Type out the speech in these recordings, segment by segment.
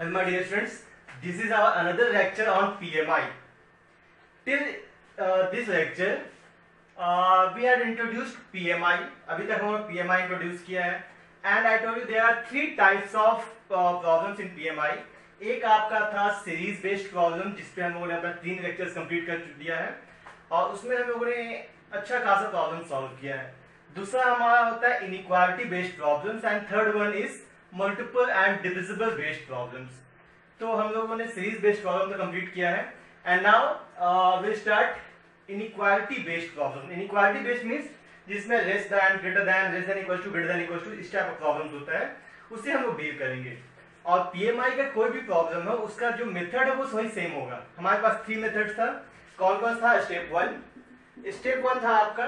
Hello my dear friends, this is our another lecture on PMI. Till this lecture we had introduced PMI. अभी तक हमने PMI introduce किया है and I told you there are three types of problems in PMI. एक आपका था series based problem जिसपे हम लोगों ने अपना 3 लेक्चर्स कंप्लीट कर दिया है और उसमें हम लोगों ने अच्छा खासा प्रॉब्लम सॉल्व किया है. दूसरा हमारा होता है inequality based problems and third one is multiple and divisible based problems. तो हम लोगों ने सीरीज बेस्ड प्रॉब्लम तो कंप्लीट किया है and now will start inequality based problem. Inequality based means जिसमें less than, greater than, less than equal to, greater than equal to, इस type का प्रॉब्लम्स होता है, उससे हम लोग डील करेंगे. और पीएमआई का कोई भी प्रॉब्लम है उसका जो मेथड है वो वही सेम होगा. हमारे पास 3 मेथड्स था. कौन कौन था? स्टेप 1 था आपका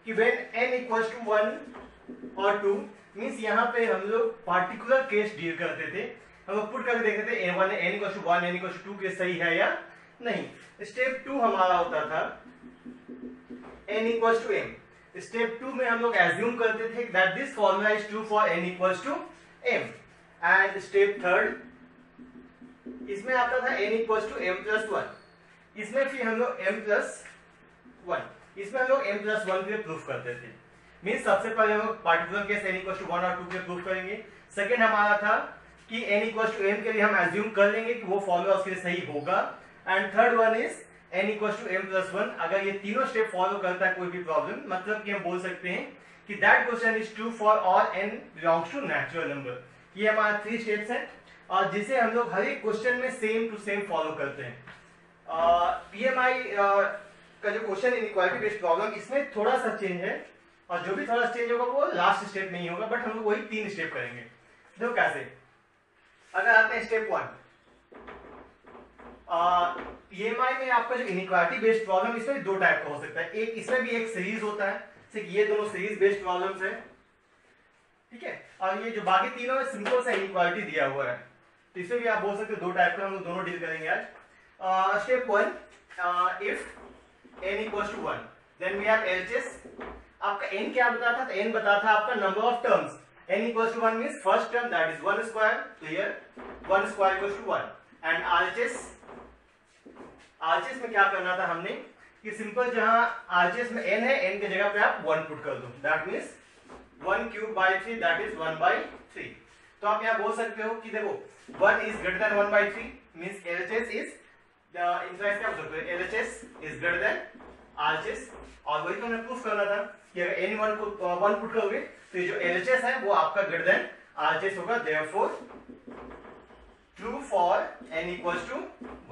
कि व्हेन n इक्वल्स टू 1 और 2 मींस यहाँ पे हम लोग पार्टिकुलर केस डील करते थे. हम लोग पुट करके देखते थे n equals to 1, n equals to 2 case सही है या नहीं. स्टेप 2 हमारा होता था n equals to m. Step 2 में हम लोग एज्यूम करते थे that this formula is true for n equals to m. And step 3 इसमें आता था n equals to m plus 1. इसमें फिर हम लोग m प्लस 1 इसमें हम लोग m प्लस 1 के प्रूफ करते थे. मींस सबसे पहले हम लोग particular case n equals to 1 और 2 के प्रूफ करेंगे. सेकंड हमारा था कि n इक्वल्स टू m के लिए हम एज्यूम कर लेंगे कि वो फॉर्मूला उसके लिए सही होगा. And third one is n equals to m plus 1. अगर ये तीनों स्टेप फॉलो करता है कोई भी प्रॉब्लम, मतलब कि हम बोल सकते हैं कि that question is true for all n belongs to natural number. ये हमारा 3 स्टेप्स हैं और जिसे हम लोग हर एक क्वेश्चन में सेम टू सेम फॉलो करते हैं. पीएमआई का जो क्वेश्चन इनइक्वालिटी बेस्ड प्रॉब्लम, इसमें थोड़ा सा चेंज है और जो भी थोड़ा चेंज होगा वो लास्ट स्टेप में ही होगा, बट हम लोग वही 3 स्टेप करेंगे. देखो कैसे. अगर आते हैं स्टेप 1, पीएमआई में आपका जो इनइक्वालिटी बेस्ड प्रॉब्लम, इसमें 2 टाइप का हो सकता है. एक इसमें भी एक सीरीज होता है, ये दोनों सीरीज बेस्ड प्रॉब्लम्स है, ठीक है. और ये जो बाकी तीनों में सिंपल सा इनइक्वालिटी दिया हुआ है, तो इसमें भी आप बोल सकते हो 2 टाइप का. हम लोग दोनों डील करेंगे आज. Step 1, if n equals to 1 then we have LHS. आपका n क्या बताता था? तो n बताता था आपका number of terms. n equals to 1 means first term that is 1 square. तो here 1 square equals to 1. And RHS में क्या करना था हमने कि सिंपल जहां RHS में n है, n की जगह पे आप 1 पुट कर दो. That means 1 cube by 3 that is 1 by 3. तो आप यहाँ बोल सकते हो कि देखो 1 is greater than 1 by 3 means LHS is in fact क्या बोल सकते हो, LHS is greater than RHS. और वही तो हमें प्रूफ करना था कि अगर n 1 पुट करोगे तो ये जो LHS है वो आपका ग्रेटर देन RHS होगा. Therefore true for n equals to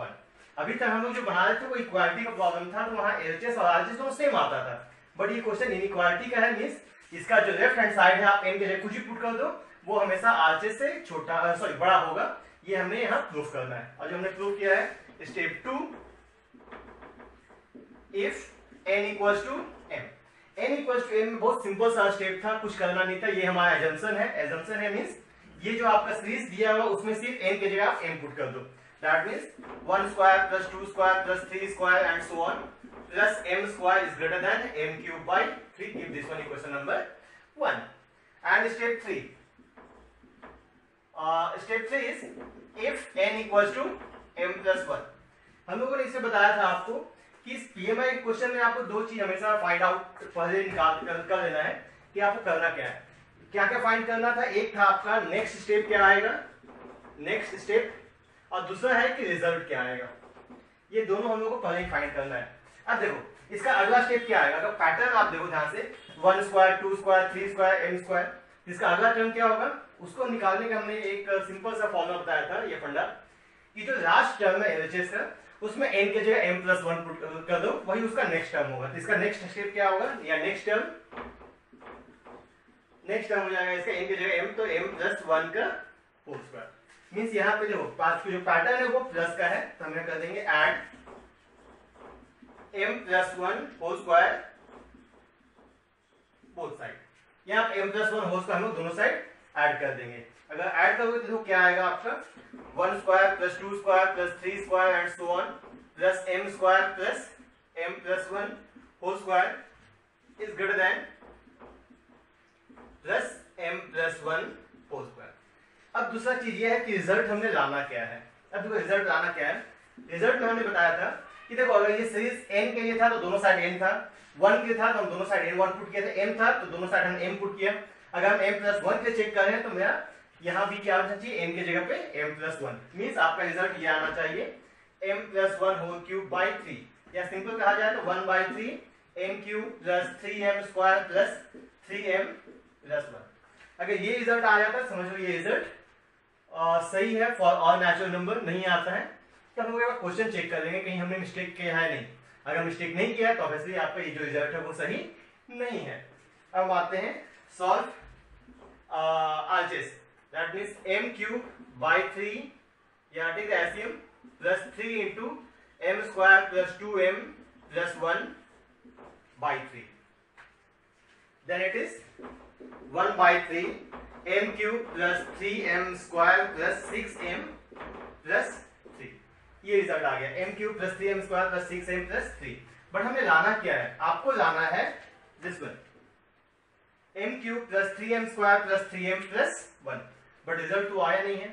1. अभी तक हम लोग जो बना रहे थे वो इक्वालिटी का प्रॉब्लम था, तो वहां LHS और RHS दोनों सेम आता था. बट ये क्वेश्चन इनइक्वालिटी का है, मींस इसका जो लेफ्ट हैंड साइड है आप n के लिए कुछ भी पुट कर दो, वो हमेशा RHS से छोटा बड़ा होगा. ये हमने यहाँ प्रूफ करना है. और जो हमने प्रूफ किया है step 2, if n equals to m. n equals to m में बहुत सिंपल सा स्टेप था, कुछ करना नहीं था. ये हमारा एजम्पशन है मींस ये जो आपका सीरीज दिया हुआ उसमें सिर्फ n की जगह आप m पुट कर दो. That means 1 square plus 2 square plus 3 square and so on plus m square is greater than m cube by 3. Keep this one equation number 1. And step 3 is if n equals to m plus 1. हम लोगों ने इसे बताया था आपको कि इस PMI question में आपको 2 चीज हमेशा फाइंड आउट पहले निकाल कर लेना है कि आपको करना क्या है. क्या क्या फाइंड करना था? एक था आपका नेक्स्ट स्टेप क्या आएगा, नेक्स्ट स्टेप, और दूसरा है कि रिजल्ट क्या आएगा. ये दोनों हम लोग को पहले ही फाइंड करना है. अब देखो इसका अगला स्टेप क्या आएगा. अगर पैटर्न आप देखो ध्यान से 1 square 2 square 3 square m square, इसका अगला टर्म क्या होगा उसको निकालने का हमने एक सिंपल सा फॉर्मूला बताया था. ये फंडा कि जो लास्ट टर्म है LHS का, उसमें n की जगह m प्लस 1 पुट कर दो, वही उसका नेक्स्ट टर्म होगा. तो इसका नेक्स्ट स्टेप क्या होगा, या नेक्स्ट टर्म हो जाएगा इसका n की जगह m, तो m प्लस 1 का होल स्क्वायर. मींस यहाँ पे देखो पांच जो पैटर्न है वो प्लस का है, तो हम कर देंगे add m plus 1 whole square both side. यहाँ पे m प्लस 1 होल स्क्वायर हम लोग दोनों साइड ऐड कर देंगे. अगर ऐड करोगे तो क्या आएगा आपका 1 square plus 2 square plus 3 square and so on plus m square plus m plus 1 whole square is greater than plus m plus 1 whole square. अब दूसरा चीज ये है कि रिजल्ट हमने लाना क्या है। अब देखो रिजल्ट लाना क्या है, रिजल्ट में हमने बताया था कि देखो अगर ये सीरीज n के लिए था तो दोनों साइड n था, 1 के था तो हम दोनों साइड n1 पुट किया था, m था तो दोनों साइड हम m पुट किया। अगर हम m+1 के चेक कर रहे हैं तो मेरा यहाँ भी क्या आना चाहिए, n की जगह पे m+1, मींस आपका रिजल्ट ये आना चाहिए m+1 होल क्यूब बाई 3, या सिंपल कहा जाए तो 1/3 m cube plus 3m square plus 3m+1। अगर ये रिजल्ट आ जाता है समझ लो ये रिजल्ट सही है फॉर ऑल नेचुरल नंबर। नहीं आता है तो हम लोग क्वेश्चन चेक कर लेंगे कहीं हमने मिस्टेक किया है नहीं। अगर मिस्टेक नहीं किया है तो ऑब्वियसली आपका ये जो रिजल्ट है वो सही नहीं है। अब आते हैं solve RHS, that means m cube by 3 या take the LCM plus 3 into m square plus 2m plus 1 by 3, then it is 1/3 m cube plus 3m square plus 6m plus 3। ये रिजल्ट आ गया m cube plus 3m square plus 6m plus 3। But हमें लाना क्या है, आपको लाना है this one m cube plus 3m square plus 3m plus 1, but result तो आया नहीं है।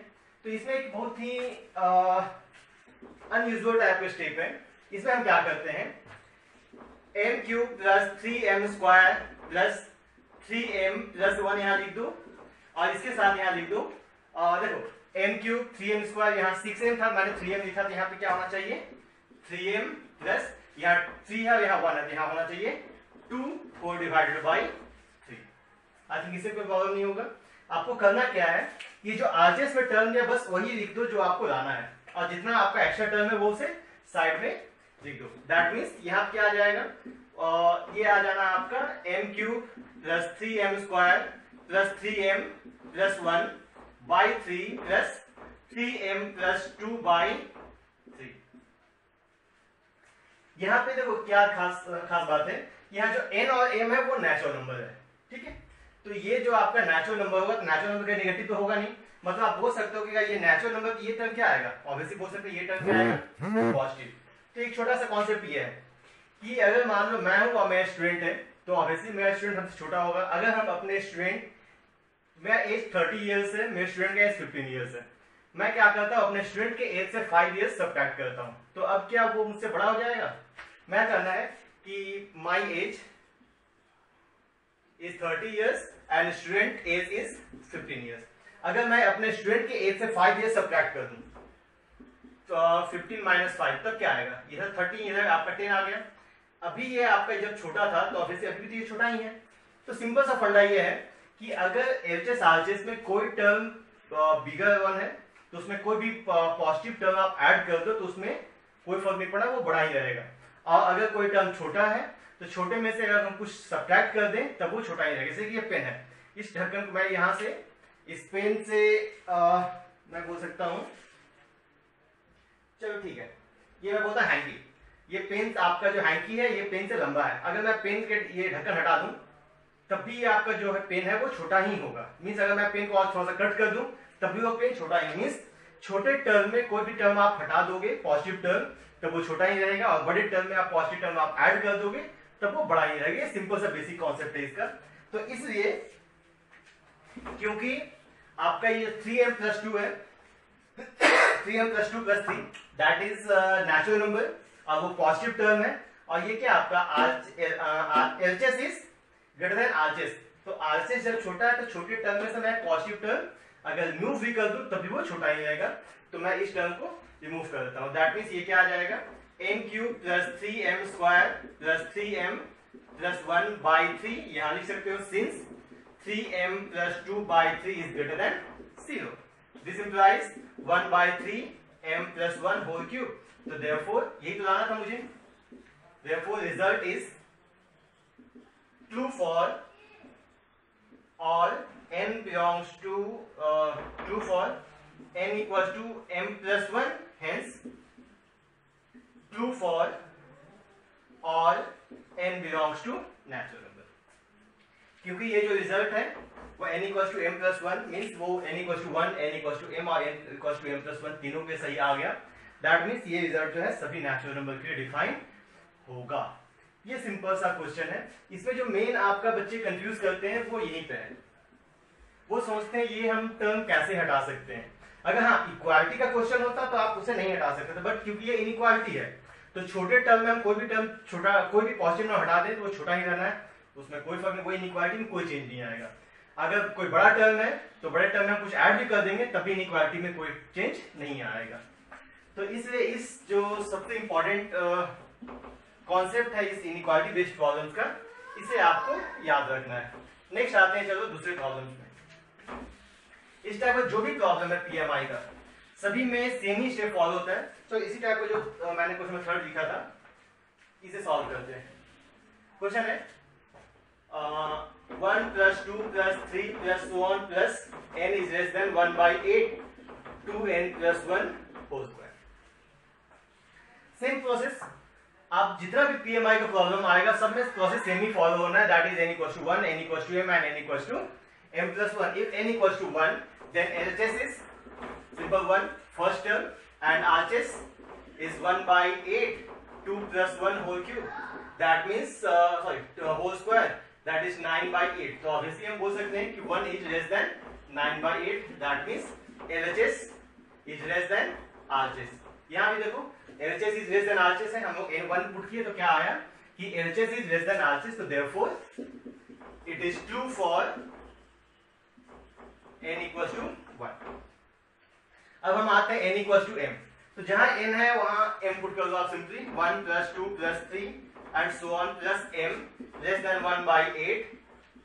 तो इसमें एक बहुत ही अनयूजुअल टाइप का स्टेप है। इसमें हम क्या करते हैं, m cube plus 3m square plus 3m plus 1 यहाँ लिख दो और इसके साथ यहाँ लिख दो। देखो m क्यूब 3m स्क्वायर यहाँ 6m था, मैंने 3m लिखा, तो यहाँ पे क्या होना चाहिए 3m प्लस यहाँ 3 है यहाँ 1 है, यहाँ होना चाहिए 2 4 डिवाइडेड बाई 3। आई थिंक इससे कोई प्रॉब्लम नहीं होगा। आपको करना क्या है, ये जो आरएचएस में टर्म है बस वही लिख दो जो आपको लाना है, और जितना आपका एक्स्ट्रा टर्म है वो उसे साइड में लिख दो। दैट मीन्स यहाँ क्या आ जाएगा, ये आ जाना आपका m cube plus 3m square plus 3m plus 1 by 3 plus 3m plus 2 by 3। यहाँ पे देखो क्या खास बात है, यहाँ जो n और m है वो नेचुरल नंबर है, ठीक है। तो ये जो आपका नेचुरल नंबर होगा, तो नेचुरल नंबर का नेगेटिव तो होगा नहीं, मतलब आप बोल सकते हो कि ये नेचुरल नंबर की ये टर्म क्या आएगा, ऑब्वियसली बोल सकते हैं ये टर्म क्या आएगा पॉजिटिव। तो एक छोटा सा कॉन्सेप्ट ये है कि अगर मान लो मैं हूं और मेरा स्टूडेंट है तो ऑब्वियसली मेरा स्टूडेंट हमसे छोटा होगा। अगर हम अपने स्टूडेंट, मेरा एज 30 इयर्स है, मेरे स्टूडेंट का एज 15 इयर्स है, मैं क्या करता हूं अपने स्टूडेंट के एज से 5 इयर्स सब्ट्रैक्ट करता हूं, तो अब क्या वो मुझसे बड़ा हो जाएगा। मैं करना है कि my age is 30 years and student age is 15 years. अगर मैं अपने स्टूडेंट के एज से 5 इयर्स सब्ट्रैक्ट कर दूं तो 15 माइनस 5 तब क्या आएगा, इधर 30 इधर आपका 10 आ गया। अभी ये आपका जब छोटा था तो ऑब्वियसली अभी भी ये छोटा ही है। तो सिंपल सा फंडा ये है कि अगर एलएचएस आरएचएस में कोई टर्म बिगर वन है तो उसमें कोई भी पॉजिटिव टर्म आप ऐड कर दो तो उसमें कोई फर्क नहीं पड़ा, वो बड़ा ही रहेगा। और अगर कोई टर्म छोटा है तो छोटे में से अगर हम कुछ सब्ट्रैक्ट कर दें तब वो छोटा ही रहेगा। जैसे कि ये पेन है, इस ढक्कन को मैं यहाँ से इस पेन से मैं बोल सकता हूँ, चलो ठीक है, ये मैं बोलता हैंकी, ये पेन आपका जो हैंकी है ये पेन से लंबा है। अगर मैं पेन के ये ढक्कन हटा दूं तब भी आपका जो है पेन है वो छोटा ही होगा। मींस अगर मैं पेन को और थोड़ा सा कट कर दूं तब भी वो पेन छोटा ही, मींस छोटे टर्म में कोई भी टर्म आप हटा दोगे पॉजिटिव टर्म तब वो छोटा ही रहेगा, और बड़े टर्म में आप पॉजिटिव टर्म आप ऐड कर दोगे तब वो बड़ा ही रहेगा। सिंपल सा बेसिक कॉन्सेप्ट है इसका। तो इसलिए क्योंकि आपका ये 3m प्लस 2 है, 3m plus 2 plus 3 that is natural number और वो पॉजिटिव टर्म है, और ये क्या आपका LHS is greater then RHS. तो आरएचएस जब छोटा है तो छोटे टर्म में से मैं पॉजिटिव टर्म अगर रिमूव भी कर दूं तब भी वो छोटा ही रहेगा, तो मैं इस टर्म को रिमूव कर देता हूं। दैट मींस ये क्या आ जाएगा, m cube plus 3m square plus 3m plus 1 by 3, यहां लिख सकते हो since 3m plus 2 by 3 is greater than 0, this implies 1 by 3m plus 1 whole cube. तो therefore यही तो लाना था मुझे, therefore result is true for all n belongs to true for n equals to m plus 1, hence true for all n belongs to natural number। क्योंकि ये जो result है वो n equals to m plus 1 means वो n equals to 1, n equals to m और n equals to m plus 1 तीनों पे सही आ गया। दैट मीन्स ये रिजल्ट जो है सभी नेचुरल नंबर के लिए डिफाइन होगा। ये सिंपल सा क्वेश्चन है। इसमें जो मेन आपका बच्चे कंफ्यूज करते हैं वो यहीं पे है। वो सोचते हैं ये हम टर्म कैसे हटा सकते हैं। अगर हाँ इक्वालिटी का क्वेश्चन होता तो आप उसे नहीं हटा सकते थे, बट क्योंकि ये इनइक्वालिटी है तो छोटे टर्म में हम कोई भी टर्म छोटा, कोई भी पॉजिटिव नंबर हटा दें तो वो छोटा ही रहना है, उसमें कोई फर्क नहीं, कोई इनइक्वालिटी में कोई चेंज नहीं आएगा। अगर कोई बड़ा टर्म है तो बड़े टर्म में हम कुछ ऐड भी कर देंगे तभी इनइक्वालिटी में कोई चेंज नहीं आएगा। तो इसलिए इस जो सबसे इंपॉर्टेंट कॉन्सेप्ट है इस इनइक्वालिटी बेस्ड प्रॉब्लम्स का, इसे आपको याद रखना है। नेक्स्ट आते हैं चलो दूसरे प्रॉब्लम्स में। इस टाइप का जो भी प्रॉब्लम है पीएमआई का, सभी में सेम ही स्टेप फॉलो होता है। तो इसी टाइप का जो मैंने क्वेश्चन में थर्ड लिखा था, इसे सॉल्व करते हैं। क्वेश्चन है 1 + 2 + 3 + so on plus n is less than 1/8 2n + 1 whole square। Same process, आप जितना भी पीएमआई का प्रॉब्लम आएगा सब में प्रोसेस सेम ही फॉलो होना है, that is n = 1, n = m and n = m + 1। if n = 1 then LHS is simple 1 first term and RHS is 1/8 2 + 1 whole cube, that means whole square, that is 9/8। तो obviously हम बोल सकते हैं कि 1 is less than 9/8, that means LHS is less than RHS। यहाँ भी देखो LHS is less than RHS है, हम लोग n1 पुट किए तो क्या आया कि LHS is less than RHS, तो therefore it is true for n = 1। अब हम आते हैं n = m, तो जहां n है वहां m पुट कर दो आप simply 1 + 2 + 3 and so on plus m less than 1/8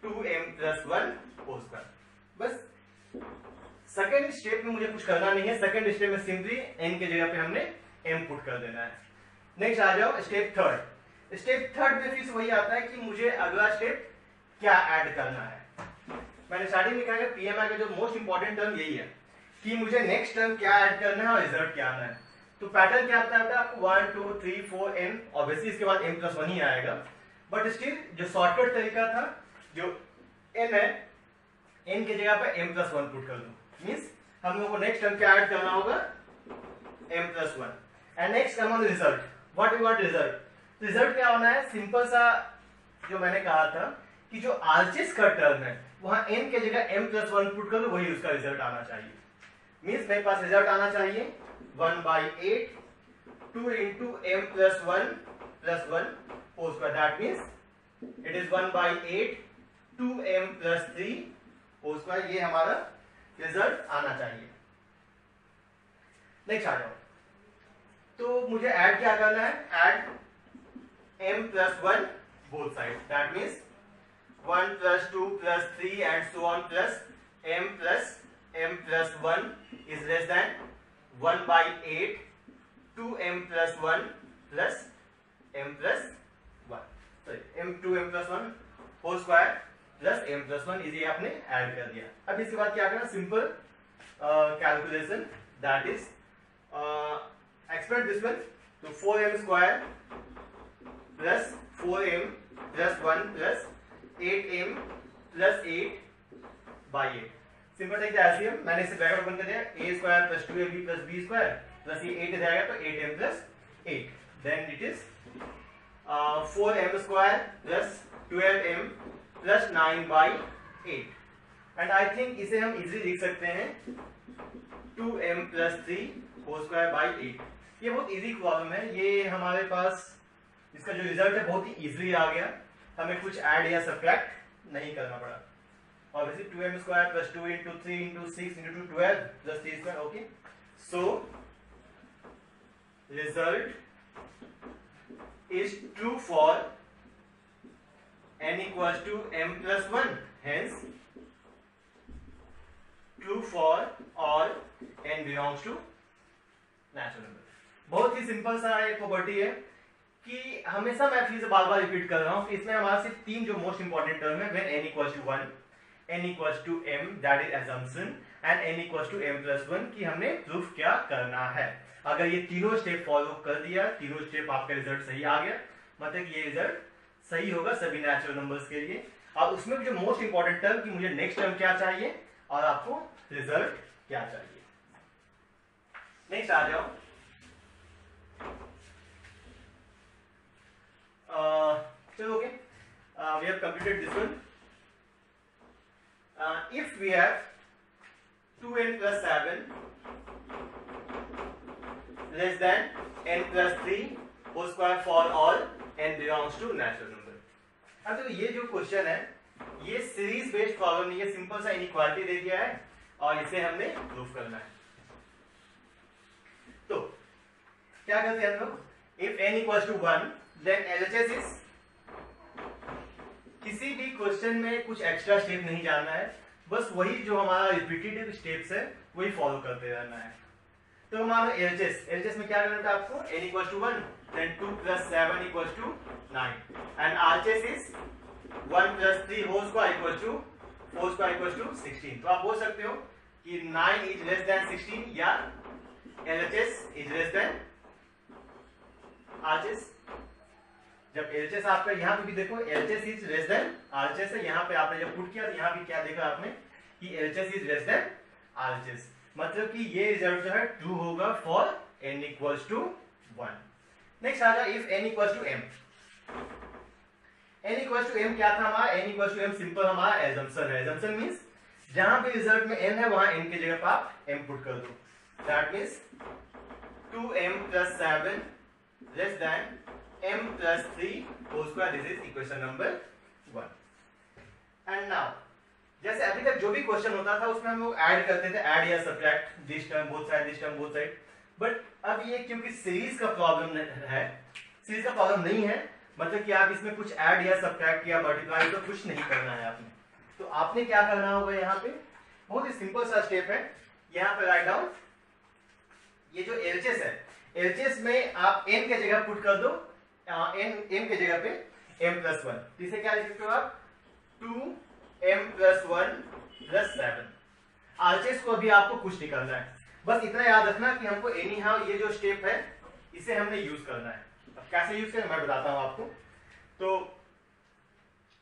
2m + 1 whole square। बस सेकेंड स्टेप में मुझे कुछ करना नहीं है, सेकेंड स्टेप में सिंपली n के जगह पे हमने m पुट कर देना है। नेक्स्ट आ जाओ स्टेप थर्ड। स्टेप थर्ड में फिर वही आता है कि मुझे अगला स्टेप क्या ऐड करना है। मैंने स्टार्टिंग में कहा कि पीएमआई का जो मोस्ट इंपॉर्टेंट टर्म यही है कि मुझे नेक्स्ट टर्म क्या ऐड करना है और रिजल्ट क्या आना है। तो पैटर्न क्या आता है आपको 1 2 3 4 n, ऑब्वियसली इसके बाद m + 1 ही आएगा, बट स्टिल जो शॉर्टकट तरीका था जो n है, n की जगह पे m + 1 पुट कर दो, मींस हम लोगों को नेक्स्ट टर्म क्या ऐड करना होगा m + 1 and next come on result. What we want result, result क्या होना है, सिंपल सा जो मैंने कहा था कि जो RHS का टर्म है वहां n की जगह m + 1 पुट कर दो, वही उसका रिजल्ट आना चाहिए। मींस मेरे पास रिजल्ट आना चाहिए 1/8 2 × m + 1 + 1 whole square, that means it is 1/8 2m + 3 whole square। ये हमारा रिजल्ट आना चाहिए। नेक्स्ट आ जाओ, तो मुझे ऐड क्या करना है, add m + 1 both side, that means 1 + 2 + 3 and so on plus m + 1 is less than 1/8 2m + 1 plus m + 1, sorry m 2m + 1 whole square plus m + 1 इसे आपने ऐड कर दिया। अब इसके बाद क्या करना, simple calculation, that is expand this one, तो 4m² plus 4m plus 1 plus 8m plus 8/8। Simple take the LCM, मैंने इसे ब्रैकेट ओपन कर दिया, a² plus 2ab plus b² plus ये 8 जाएगा तो 8m plus 8, then it is 4m² plus 12m plus 9/8 and I think इसे हम easily लिख सकते हैं 2m plus 3 whole square by 8। ये बहुत इजी प्रॉब्लम है, ये हमारे पास इसका जो रिजल्ट है बहुत ही इजीली आ गया, हमें कुछ ऐड या सब्ट्रैक्ट नहीं करना पड़ा। obviously 2m² plus 2 × 3 × 6 × 2 12 plus 3², okay, so result is true for n = m + 1, hence true for all n belongs to natural number। बहुत ही सिंपल सा एक प्रॉपर्टी है कि हमेशा मैं फिर से बार-बार रिपीट कर रहा हूं कि इसमें हमारा सिर्फ तीन जो मोस्ट इंपॉर्टेंट टर्म है, when n = 1, n = m, that is assumption, and n = m + 1 की हमने प्रूफ क्या करना है। अगर ये तीनों स्टेप फॉलो कर दिया, तीनों स्टेप आपका रिजल्ट सही आ गया, मतलब कि ये रिजल्ट सही होगा सभी नेचुरल नंबर्स के लिए। और उसमें भी जो मोस्ट इंपॉर्टेंट टर्म कि मुझे नेक्स्ट टर्म क्या चाहिए और आपको रिजल्ट क्या चाहिए। नेक्स्ट आ जाओ, चलो okay, we have completed this one। If we have 2n plus 7 less than n plus 3 whole square for all n belongs to natural number। अब तो ये जो क्वेश्चन है ये सीरीज बेस्ड प्रॉब्लम नहीं है, सिंपल सा इनइक्वालिटी दे दिया है और इसे हमने प्रूफ करना है। तो क्या करते हैं हम लोग, if n equals to 1 then LHS is, किसी भी क्वेश्चन में कुछ एक्स्ट्रा स्टेप नहीं जानना है, बस वही जो हमारा रिपीटेटिव स्टेप्स है वही फॉलो करते रहना है। तो मानो LHS में क्या करना था आपको, n equals to 1 then 2 plus 7 equals to 9 and RHS is 1 plus 3 whole square equals to 4 square equals to 16। तो आप बोल सकते हो कि 9 is less than 16 या LHS is less than RHS। जब LHS आपका यहाँ पे भी देखो LHS is less than RHS है, यहाँ पे आपने जब पुट किया तो यहाँ भी क्या देखा आपने कि LHS is less than RHS, मतलब कि ये रिजल्ट जो है ट्रू होगा for n equals to 1। Next आ जाए if n equals to m। n equals to m क्या था हमारा, n equals to m simple हमारा एजम्पशन है। एजम्पशन मींस जहां पे रिजल्ट में n है वहां n की जगह पर आप m पुट कर दो। That means 2m plus 7 less than m plus 3 whole square, this is equation number 1। And now जैसे अभी तक जो भी क्वेश्चन होता था उसमें हम लोग ऐड करते थे, ऐड या subtract, this term both side, this term both side. But अब ये क्योंकि सीरीज का प्रॉब्लम है, सीरीज का प्रॉब्लम नहीं है, मतलब कि आप इसमें कुछ ऐड या सब्ट्रैक्ट या मल्टीप्लाई तो कुछ नहीं करना है आपने। तो आपने क्या करना होगा, यहाँ पे बहुत ही सिंपल सा स्टेप है, यहाँ पे राइट डाउन ये जो LHS है, LHS में आप n के जगह पुट कर दो, m के जगह पे m plus 1, तो इसे क्या लिख सकते हो आप 2m plus 1 plus 7। RHS को अभी आपको कुछ नहीं करना है, बस इतना याद रखना कि हमको एनी हाउ ये जो स्टेप है इसे हमने यूज करना है। अब कैसे यूज करें मैं बताता हूं आपको। तो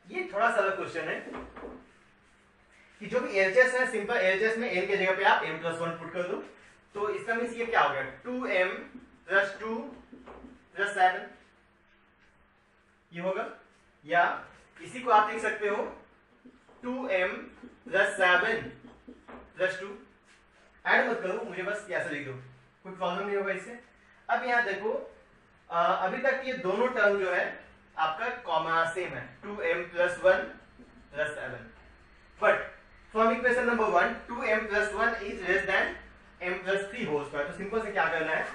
ये थोड़ा सा अलग क्वेश्चन है कि जो भी LHS है, सिंपल LHS में n के जगह पे आप m plus 1 पुट कर दो, तो इसका मीन्स ये क्या हो गया 2m plus 2 plus 7 ये होगा, या इसी को आप लिख सकते हो 2m plus 7 plus 2। ऐड मत करो, मुझे बस ऐसा लिख दो, कोई प्रॉब्लम नहीं होगा इससे। अब यहाँ देखो अभी तक ये दोनों टर्म जो है आपका कॉमा सेम है, 2m plus 1 plus 7, but from equation number 1 2m plus 1 is less than m plus 3 whole square. तो सिंपल से क्या करना है,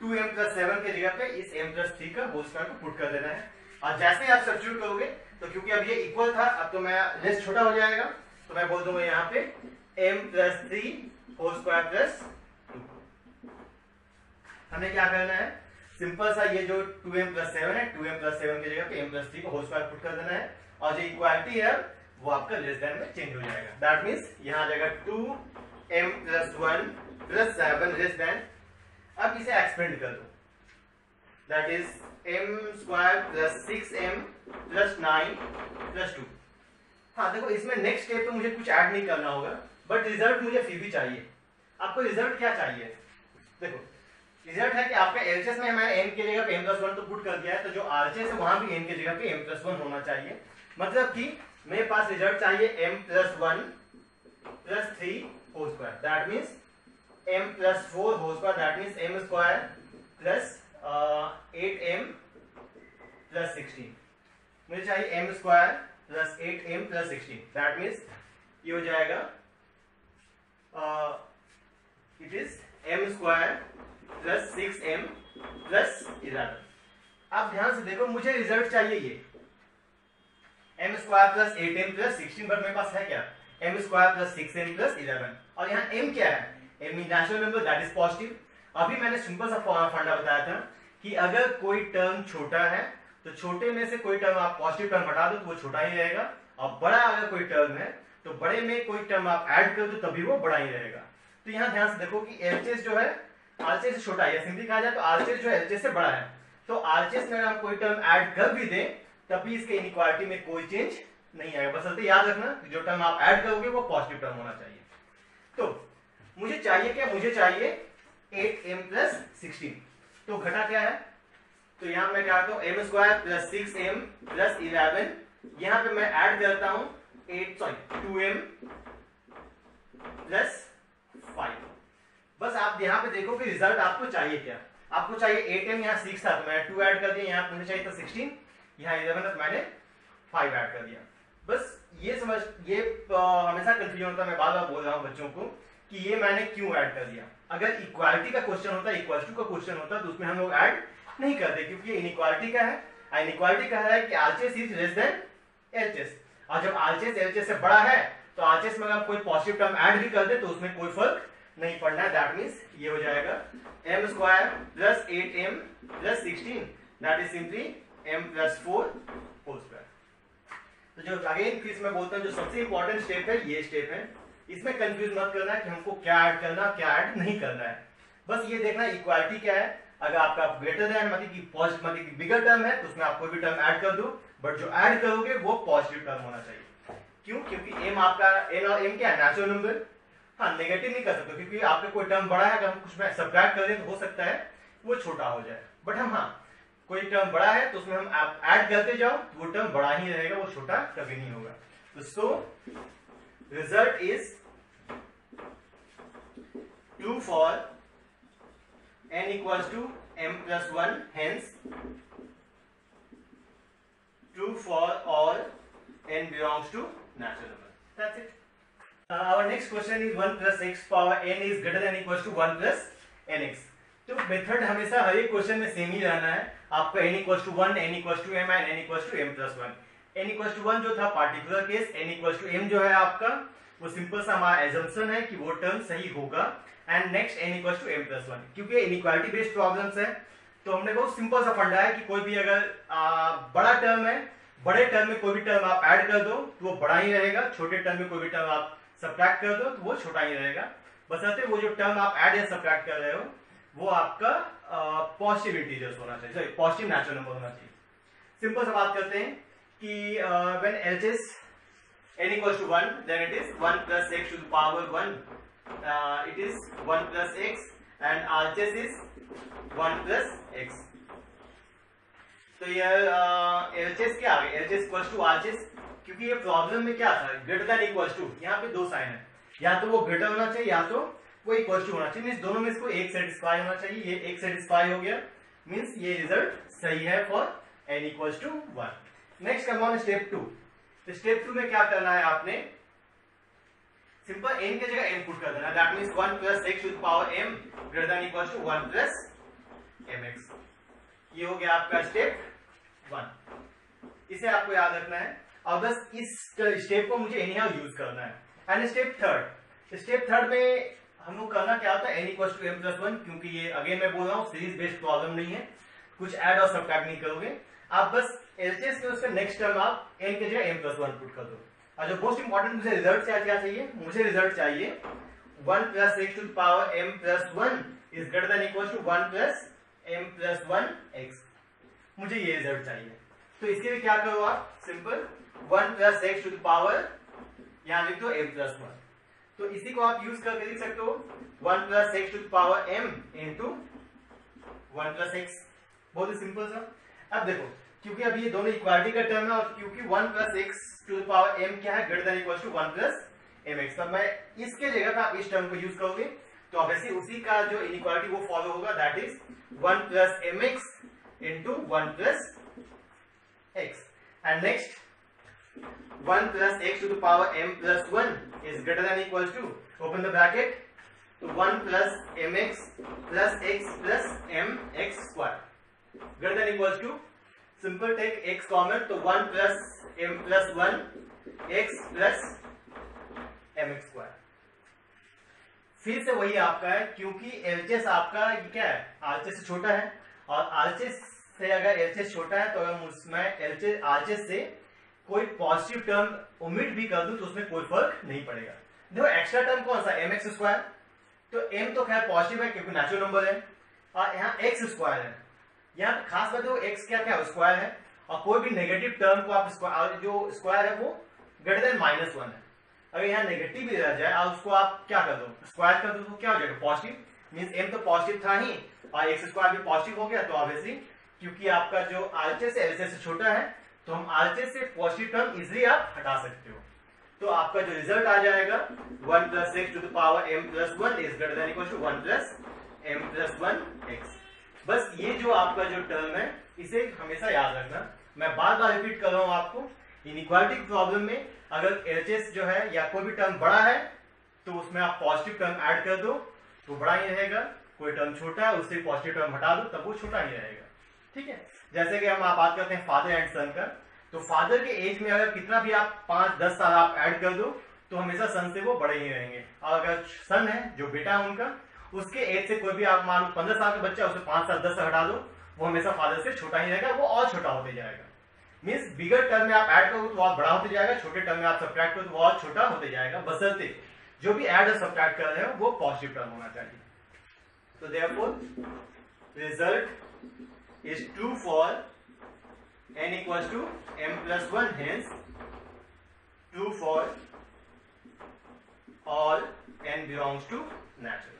2m plus 7 के जगह पे इस m plus 3 का होल स्क्वायर को पुट कर देना है, और जैसे ही आप सब्स्टिट्यूट करोगे तो क्योंकि अब ये इक्वल था, अब तो मैं लेस छोटा हो जाएगा, तो मैं बोल दूंगा यहाँ पे m plus 3 whole square plus 2। हमें क्या करना है, सिंपल सा ये जो 2m plus 7 है, 2m plus 7 की जगह पे m plus 3 को होल स्क्वायर पुट कर देना है, और जो इक्वालिटी है वो आपका लेस देन में चेंज हो जाएगा। दैट मींस यहाँ आ जाएगा 2m plus 1 plus 7 less then, अब इसे एक्सपेंड कर दो, that is m square plus 6m plus 9 plus 2। हाँ देखो इसमें नेक्स्ट स्टेप तो मुझे कुछ ऐड नहीं करना होगा, बट रिजल्ट मुझे फिर भी चाहिए। आपको रिजल्ट क्या चाहिए, देखो रिजल्ट है कि आपका LHS में मैंने m की जगह पे m plus 1 तो पुट कर दिया है, तो जो RHS है वहां भी m की जगह पे m plus 1 होना चाहिए, मतलब कि मेरे पास रिजल्ट चाहिए m plus 1 plus 3 whole square, that means m plus 4 whole square, that means m square plus 8m plus 16। मुझे चाहिए m square plus 8m plus 16, that means ये हो जाएगा it is m square plus 6m plus 11। आप ध्यान से देखो मुझे रिजल्ट चाहिए ये m square plus 8m plus 16, but मेरे पास है क्या m square plus 6m plus 11, और यहाँ m क्या है, m is natural number that is positive. अभी मैंने सिंपल सा फंडा बताया था कि अगर कोई टर्म छोटा है तो छोटे में से कोई टर्म आप पॉजिटिव टर्म हटा दो तो वो छोटा ही रहेगा, और बड़ा अगर कोई टर्म है तो बड़े में कोई टर्म आप ऐड कर दो तभी वो बड़ा ही रहेगा। तो यहाँ ध्यान से देखो कि LHS जो है RHS से छोटा है, या सिंपली कहा जाए तो RHS जो है LHS से बड़ा है, तो RHS में हम कोई टर्म ऐड कर भी दें तभी इसके इनइक्वालिटी में कोई चेंज नहीं आएगा। बस याद रखना जो टर्म आप ऐड करोगे वो पॉजिटिव टर्म होना चाहिए। तो मुझे चाहिए क्या, मुझे चाहिए 8m plus 16, तो घटा क्या है, तो यहाँ मैं क्या करता हूँ m square plus 6m plus 11, यहाँ पे मैं ऐड करता हूँ 2m प्लस 5। बस आप यहाँ पे देखो कि रिजल्ट आपको चाहिए क्या। आपको चाहिए 8m, यहाँ 6 था तो मैंने 2 ऐड कर दिया, यहाँ मुझे चाहिए था 16, यहाँ 11 तो मैंने 5 ऐड कर दिया। बस ये हमेशा कंफ्यूजन होता है, मैं बार बार बोल रहा हूँ बच्चों को कि ये मैंने क्यों ऐड कर दिया। अगर इक्वालिटी का क्वेश्चन होता, इक्वल टू का क्वेश्चन होता तो उसमें हम लोग ऐड नहीं करते, क्योंकि ये इनइक्वालिटी का है। इनइक्वालिटी कह रहा है कि आरचेस इज लेस देन एलचेस, और जब आरचेस एलचेस से बड़ा है तो आरचेस में अगर कोई पॉजिटिव टर्म ऐड भी कर दे तो उसमें कोई फर्क नहीं पड़ना है। दैट मीन्स ये हो जाएगा m square plus 8m plus 16, that is simply m plus 4 whole square. तो जो अगेन फिर मैं बोलता हूँ जो सबसे इंपॉर्टेंट स्टेप है ये स्टेप है, इसमें कंफ्यूज मत करना कि हमको क्या ऐड करना क्या ऐड नहीं करना है। बस ये देखना इक्वालिटी क्या है। अगर आपका ग्रेटर देन मतलब कि पॉजिटिव मतलब कि बिगर टर्म है तो उसमें आप कोई भी टर्म ऐड कर दो, बट जो ऐड करोगे वो पॉजिटिव टर्म होना चाहिए। क्यों? क्योंकि m आपका n और m क्या है, नेचुरल नंबर। हाँ, नेगेटिव नहीं कर सकते क्योंकि आपका कोई टर्म बड़ा है, अगर हम कुछ में सब्ट्रैक्ट कर दें तो हो सकता है वो छोटा हो जाए। बट हम कोई टर्म बड़ा है तो उसमें हम आप ऐड करते जाओ तो वो टर्म बड़ा ही रहेगा, वो छोटा कभी नहीं होगा। तो so result is true for n equals to m plus 1, hence true for all n belongs to natural number. That's it. Our next question is 1 plus x power n is greater than equals to 1 plus nx. तो method हमेशा हर एक question में same ही रहना है। आपका n equals to 1, n equals to m and n equals to m plus 1. n equals to 1 जो था particular case, n equals to m जो है आपका वो सिंपल सा हमारा एजम्पशन है कि वो टर्म सही होगा। And next n equals to m plus 1, क्योंकि इनइक्वालिटी बेस्ड प्रॉब्लम्स है तो हमने बहुत सिंपल सा फंडा है कि कोई भी अगर बड़ा टर्म है, बड़े टर्म में कोई भी टर्म आप ऐड कर दो तो वो बड़ा ही रहेगा, छोटे टर्म में कोई भी टर्म आप सब्ट्रैक्ट कर दो तो वो छोटा ही रहेगा। बशर्ते वो जो टर्म आप ऐड या सब्ट्रैक्ट कर रहे हो वो आपका पॉजिटिव इंटीजर्स होना चाहिए, सॉरी पॉजिटिव नेचुरल नंबर होना चाहिए। सिंपल सा बात करते हैं कि when LHS n equals to 1 then it is 1 plus x to the power 1, it is 1 plus x and RHS is 1 plus x। तो ये LHS क्या आ गया, LHS equals to RHS, क्योंकि ये प्रॉब्लम में क्या था, ग्रेटर देन इक्वल्स टू, यहाँ पे दो साइन है, या तो वो ग्रेटर होना चाहिए या तो वो इक्वल्स टू होना चाहिए। मींस दोनों में इसको एक सेटिस्फाई होना चाहिए, ये एक सेटिस्फाई हो गया, मींस ये रिजल्ट सही है for n equals to 1। Next come on step 2। तो स्टेप 2 में क्या करना है, आपने सिंपल n की जगह m पुट कर देना, that means 1 plus x to the power m greater than equals to 1 plus mx। ये हो गया आपका स्टेप 1, इसे आपको याद रखना है और बस इस स्टेप को मुझे एनी हाउ यूज करना है। एंड स्टेप थर्ड में हम लोग करना क्या होता है, n equals to m plus 1, क्योंकि ये अगेन मैं बोल रहा हूँ सीरीज बेस्ड प्रॉब्लम नहीं है, कुछ ऐड और सब्ट्रैक्ट नहीं करोगे आप, बस LHS के उसका नेक्स्ट टर्म आप n की जगह m plus 1 पुट कर दो। और जो मोस्ट इंपॉर्टेंट मुझे रिजल्ट क्या चाहिए, मुझे रिजल्ट चाहिए 1 plus x to the power m plus 1 is greater than equals to 1 plus m plus 1 x, मुझे ये रिजल्ट चाहिए। तो इसके लिए क्या करो आप, simple 1 plus x to the power यहां लिख दो m plus 1, तो इसी को आप यूज करके लिख सकते हो 1 plus x to the power m into 1 plus x, बहुत ही सिंपल सा। अब देखो क्योंकि अभी ये दोनों इक्वालिटी का टर्म है और क्योंकि 1 plus x to the power m क्या है, greater than equals to 1 plus mx, तब मैं इसके जगह पे आप इस टर्म को यूज करोगे तो ऑब्वियसली उसी का जो इनइक्वालिटी वो फॉलो होगा, that is 1 plus mx into 1 plus x। And next 1 plus x to the power m plus 1 is greater than equals to, open the bracket, तो 1 plus mx plus x plus mx square greater than equals to, simple take x common, तो 1 plus m plus 1 x plus mx square. फिर से वही आपका है क्योंकि LHS आपका ये क्या है, RHS से छोटा है, और RHS से अगर LHS छोटा है तो अगर उसमें RHS से कोई पॉजिटिव टर्म ओमिट भी कर दूं तो उसमें कोई फर्क नहीं पड़ेगा। देखो एक्स्ट्रा टर्म कौन सा, mx स्क्वायर, तो m तो खैर पॉजिटिव है क्योंकि नेचुरल नंबर है, और यहाँ x स्क्वायर है, यहाँ पे खास बात है वो x क्या क्या स्क्वायर है, और कोई भी नेगेटिव टर्म को आप स्क्वायर, जो स्क्वायर है वो ग्रेटर देन -1 है, अगर यहाँ नेगेटिव भी रह जाए और उसको आप क्या कर दो, स्क्वायर कर दो तो क्या हो जाएगा, पॉजिटिव, मींस m तो पॉजिटिव था ही और x स्क्वायर भी पॉजिटिव हो गया, तो ऑब्वियसली क्योंकि आपका जो RHS है LHS से छोटा है तो हम RHS से पॉजिटिव टर्म इजिली आप हटा सकते हो। तो आपका जो रिजल्ट आ जाएगा 1 + x to the power m + 1 is greater than equal to 1 + m + 1x। बस ये जो आपका जो टर्म है इसे हमेशा याद रखना। मैं बार बार रिपीट कर रहा हूं आपको, इनइक्वालिटी प्रॉब्लम में अगर एलएचएस जो है या कोई भी टर्म बड़ा है तो उसमें आप पॉजिटिव टर्म ऐड कर दो तो बड़ा ही रहेगा, कोई टर्म छोटा है उससे पॉजिटिव टर्म हटा दो तब वो छोटा ही रहेगा। ठीक है, जैसे कि हम आप बात करते हैं फादर एंड सन का, तो फादर के एज में अगर कितना भी आप 5-10 साल आप ऐड कर दो तो हमेशा सन से वो बड़े ही रहेंगे। और अगर सन है जो बेटा है उनका, उसके एज से कोई भी आप मान लो 15 साल का बच्चा, उसे 5 साल 10 साल हटा दो, वो हमेशा फादर से छोटा ही रहेगा, वो और छोटा होते जाएगा। मीन्स बिगर टर्म में आप ऐड करो तो और बड़ा होते जाएगा, छोटे टर्म में आप सब्ट्रैक्ट करो तो और छोटा होते जाएगा, बशर्ते जो भी ऐड और सब्ट्रैक्ट कर रहे हो वो पॉजिटिव टर्म होना चाहिए। तो therefore result is true for n equals to m plus 1, hence true for all n belongs to natural।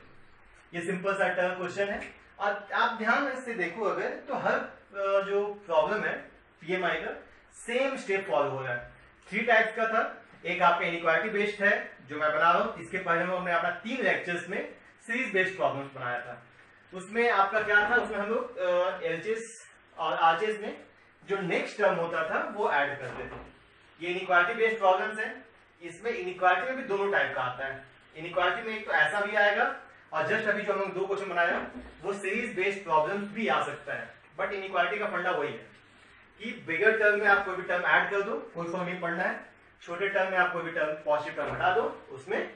ये सिंपल सा टर्म क्वेश्चन है और आप ध्यान से देखो अगर तो हर जो प्रॉब्लम है पीएमआई का सेम स्टेप फॉलो हो रहा है। 3 टाइप्स का था, एक आपका इनइक्वालिटी बेस्ड है जो मैं बना रहा हूं, इसके पहले हमने अपना 3 लेक्चर्स में सीरीज बेस्ड प्रॉब्लम्स बनाया था। उसमें आपका क्या था, उसमें हम लोग एलएचएस और आरएचएस में जो नेक्स्ट टर्म होता था वो ऐड करते थे। ये इनइक्वालिटी बेस्ड प्रॉब्लम्स है, इसमें इनइक्वालिटी में भी दोनों टाइप का आता है। इनइक्वालिटी में एक तो ऐसा भी आएगा और जस्ट अभी जो हम लोग 2 क्वेश्चन बनाया वो सीरीज बेस्ड प्रॉब्लम्स भी आ सकता है, बट इनइक्वालिटी का फंडा वही है कि बिगर टर्म में आप कोई भी टर्म ऐड कर दो, कोई फर्क नहीं पड़ना है, छोटे टर्म में आप कोई भी टर्म पॉजिटिव टर्म हटा दो, उसमें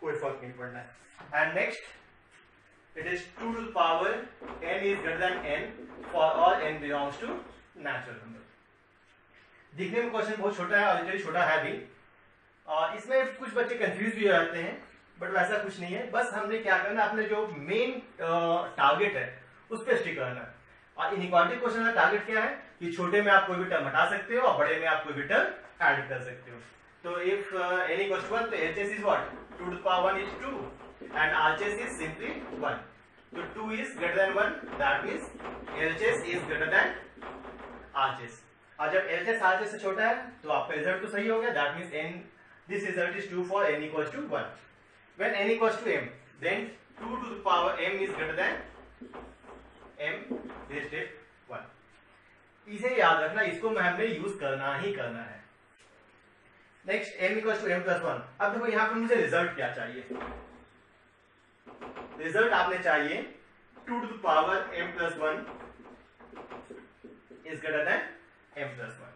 कोई फर्क नहीं पड़ना है। And next it is 2 to the power n is greater than n for all n belongs to natural number. दिखने में क्वेश्चन बहुत छोटा है और लिटरली छोटा है भी, और इसमें कुछ बच्चे कंफ्यूज भी हो जाते हैं, बट वैसा कुछ नहीं है। बस हमने क्या करना, अपने जो मेन टारगेट है उस पर स्टिक करना है। और इनइक्वालिटी क्वेश्चन का टारगेट क्या है कि छोटे में आप कोई भी टर्म हटा सकते हो और बड़े में आप कोई भी टर्म ऐड कर सकते हो। तो इफ n equals to 1 तो LHS is what, 2 to the power 1 is 2 and RHS is simply 1। तो 2 is greater than 1, that means LHS is greater than RHS। और जब LHS RHS से छोटा है तो आपका रिजल्ट तो सही हो गया, that means n this result is true for n equals to 1। When n equals to m, then 2 to the power m is greater than m raised to 1। इसे याद रखना, इसको मैं हमने यूज करना ही करना है। Next m equals to m plus 1। अब देखो यहाँ पे मुझे रिजल्ट क्या चाहिए, रिजल्ट आपने चाहिए 2 to the power m plus 1 is greater than m plus 1।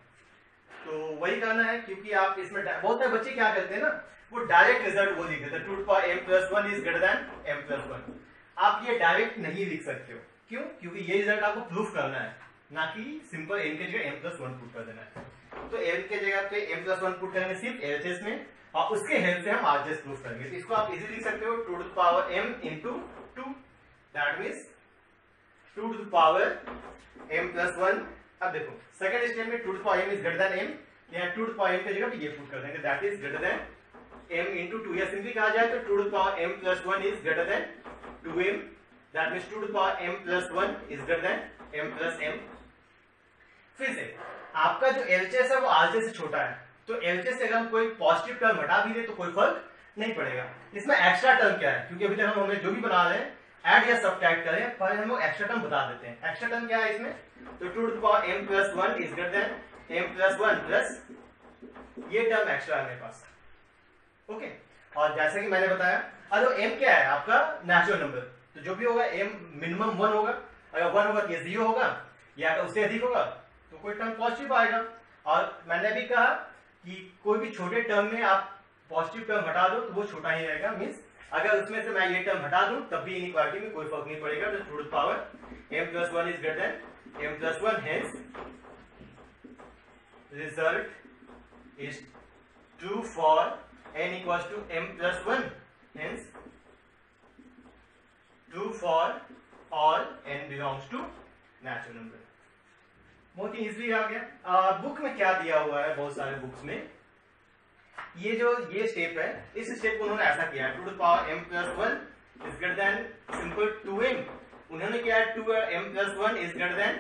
तो वही करना है, क्योंकि आप इसमें बहुत सारे बच्चे क्या करते हैं ना, वो डायरेक्ट रिजल्ट वो लिख देते हैं 2 to the power m plus 1 is greater than m plus 1। आप ये डायरेक्ट नहीं लिख सकते हो, क्यों? क्योंकि ये रिजल्ट आपको प्रूफ करना है, ना कि सिंपल n के जगह m plus 1 पुट कर देना है। तो m के जगह पे m plus 1 पुट करेंगे सिर्फ LHS में, और उसके हेल्प से हम RHS प्रूफ करेंगे। तो इसको आप इजीली लिख सकते हो 2 to the power m into 2, that means 2 to the power m plus 1। अब देखो सेकंड स्टेप में 2 to the power m is greater than m, यहाँ 2 to the power m की जगह पे ये पुट कर देंगे, that is greater than m into 2। या सिंपली कहा जाए तो 2 to the power m plus 1 is greater than 2m, that means 2 to the power m plus 1 is greater than m plus m। फिर से आपका जो LHS है वो RHS से छोटा है, तो LHS से अगर हम कोई पॉजिटिव टर्म हटा भी दे तो कोई फर्क नहीं पड़ेगा। इसमें एक्स्ट्रा टर्म क्या है, क्योंकि अभी तक हम जो भी बना रहे हैं ऐड या सब्ट्रैक्ट करें, पहले हम लोग एक्स्ट्रा टर्म बता देते हैं। एक्स्ट्रा टर्म क्या है इसमें, तो 2 to the power m plus 1 is greater than m plus 1 plus ये टर्म एक्स्ट्रा है मेरे पास। ओके, और जैसे कि मैंने बताया, अगर m क्या है आपका नेचुरल नंबर, तो जो भी होगा m मिनिमम 1 होगा, अगर 1 होगा तो ये 0 होगा, या अगर उससे अधिक होगा तो कोई टर्म पॉजिटिव आएगा। और मैंने भी कहा कि कोई भी छोटे टर्म में आप पॉजिटिव टर्म हटा दो तो वो छोटा ही रहेगा, मीन्स अगर उसमें से मैं ये टर्म हटा दूं तब भी इनइक्वालिटी में कोई फर्क नहीं पड़ेगा। तो 2 to the power m plus 1 is greater than m plus 1, hence result is true for n equals to m plus 1, hence true for all n belongs to natural number। बहुत ही इजीली आ गया। Book में क्या दिया हुआ है, बहुत सारे books में ये स्टेप है, इस स्टेप को उन्होंने ऐसा किया है 2 to the power m plus 1 is greater than simple 2m। उन्होंने किया है 2m plus 1 is greater than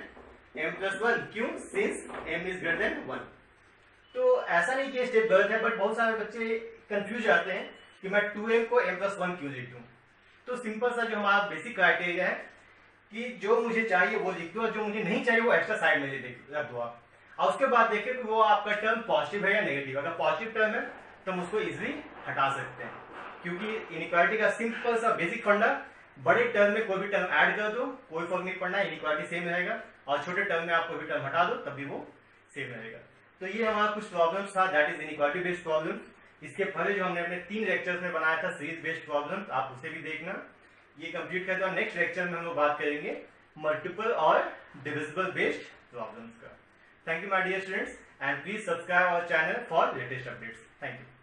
m plus 1, क्यों? Since m is greater than 1। तो ऐसा नहीं कि स्टेप गलत है, बट बहुत सारे बच्चे कंफ्यूज रहते हैं कि मैं 2m को m+1 क्यों लिख दूं। तो सिंपल सा जो हमारा बेसिक क्राइटेरिया है कि जो मुझे चाहिए वो लिख दो और जो मुझे नहीं चाहिए वो एक्स्ट्रा साइड में रख दो आप। और उसके बाद देखिए कि वो आपका टर्म पॉजिटिव है या नेगेटिव। अगर पॉजिटिव टर्म है तो हम उसको इजिली हटा सकते हैं, क्योंकि इनइक्वालिटी का सिंपल सा बेसिक फंडा, बड़े टर्म में कोई भी टर्म ऐड कर दो कोई फर्क नहीं पड़ना, इनइक्वालिटी सेम रहेगा, और छोटे टर्म में आप कोई भी टर्म हटा दो तब भी वो सेम रहेगा। तो ये हमारा कुछ प्रॉब्लम्स था, that is inequality based problem. इसके पहले जो हमने अपने 3 लेक्चर्स में बनाया था सीरीज बेस्ड प्रॉब्लम, आप उसे भी देखना। ये कंप्लीट करते हैं, नेक्स्ट लेक्चर में हम लोग बात करेंगे मल्टीपल और डिविजिबल बेस्ड प्रॉब्लम्स का। Thank you my dear students, and please subscribe our channel for latest updates. Thank you.